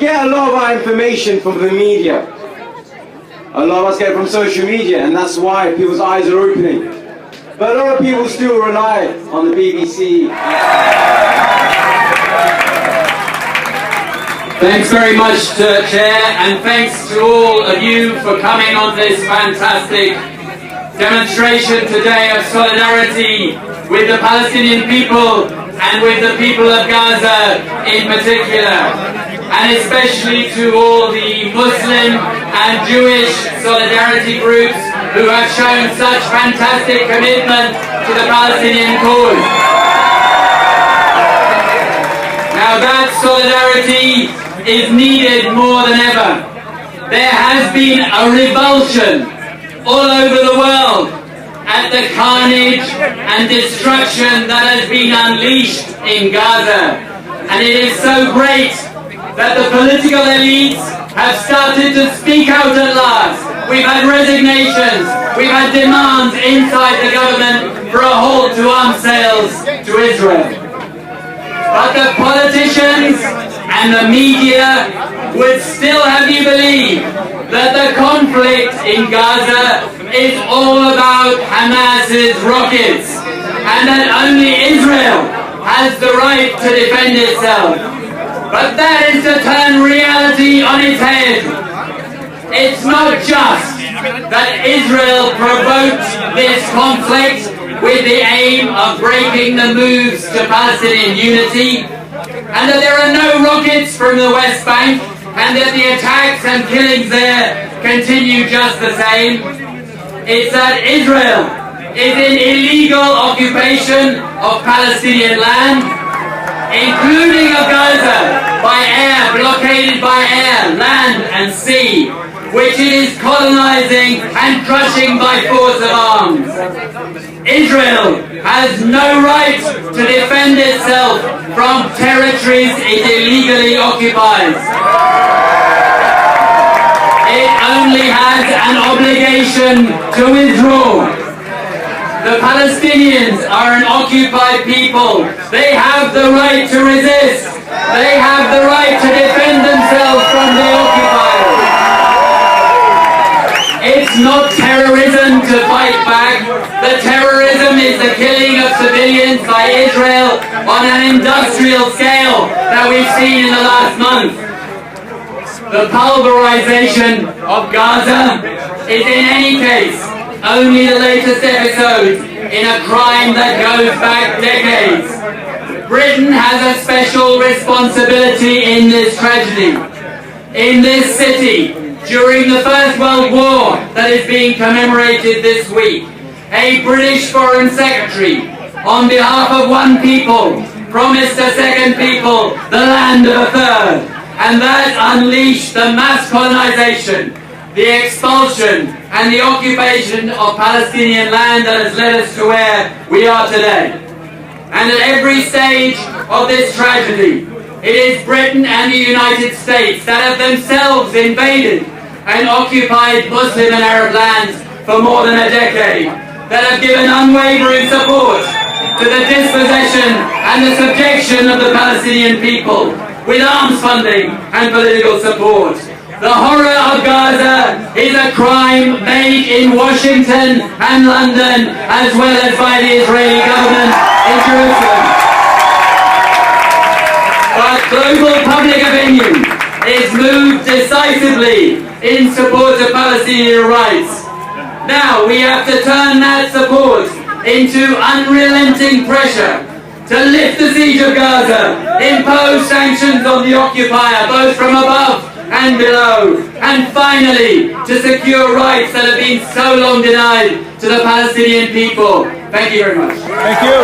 get a lot of our information from the media. A lot of us get it from social media, and that's why people's eyes are opening. But a lot of people still rely on the BBC. Thanks very much, Chair, and thanks to all of you for coming on this fantastic demonstration today of solidarity with the Palestinian people and with the people of Gaza in particular, and especially to all the Muslim and Jewish solidarity groups who have shown such fantastic commitment to the Palestinian cause. Now that solidarity is needed more than ever. There has been a revulsion all over the world at the carnage and destruction that has been unleashed in Gaza. And it is so great that the political elites have started to speak out at last. We've had resignations, we've had demands inside the government for a halt to arms sales to Israel. But the politicians and the media would still have you believe that the conflict in Gaza is all about Hamas's rockets and that only Israel has the right to defend itself. But that is to turn reality on its head. It's not just that Israel provoked this conflict with the aim of breaking the moves to Palestinian unity, and that there are no rockets from the West Bank, and that the attacks and killings there continue just the same. It's that Israel is in illegal occupation of Palestinian land, including of Gaza, by air, blockaded by air, land and sea, which it is colonizing and crushing by force of arms. Israel has no right to defend itself from territories it illegally occupies. It only has an obligation to withdraw. The Palestinians are an occupied people. They have the right to resist. They have the right to defend themselves from the occupiers. It's not terrorism to fight back. The terrorism is the killing of civilians by Israel on an industrial scale that we've seen in the last month. The pulverization of Gaza is in any case only the latest episode in a crime that goes back decades. Britain has a special responsibility in this tragedy. In this city, during the First World War that is being commemorated this week, a British Foreign Secretary, on behalf of one people, promised a second people the land of a third, and that unleashed the mass colonization, the expulsion and the occupation of Palestinian land that has led us to where we are today. And at every stage of this tragedy, it is Britain and the United States that have themselves invaded and occupied Muslim and Arab lands for more than a decade, that have given unwavering support to the dispossession and the subjection of the Palestinian people with arms funding and political support. The horror of Gaza is a crime made in Washington and London, as well as by the Israeli government in Jerusalem. But global public opinion is moved decisively in support of Palestinian rights. Now we have to turn that support into unrelenting pressure to lift the siege of Gaza, impose sanctions on the occupier, both from above and below, and finally to secure rights that have been so long denied to the Palestinian people. Thank you very much. Thank you.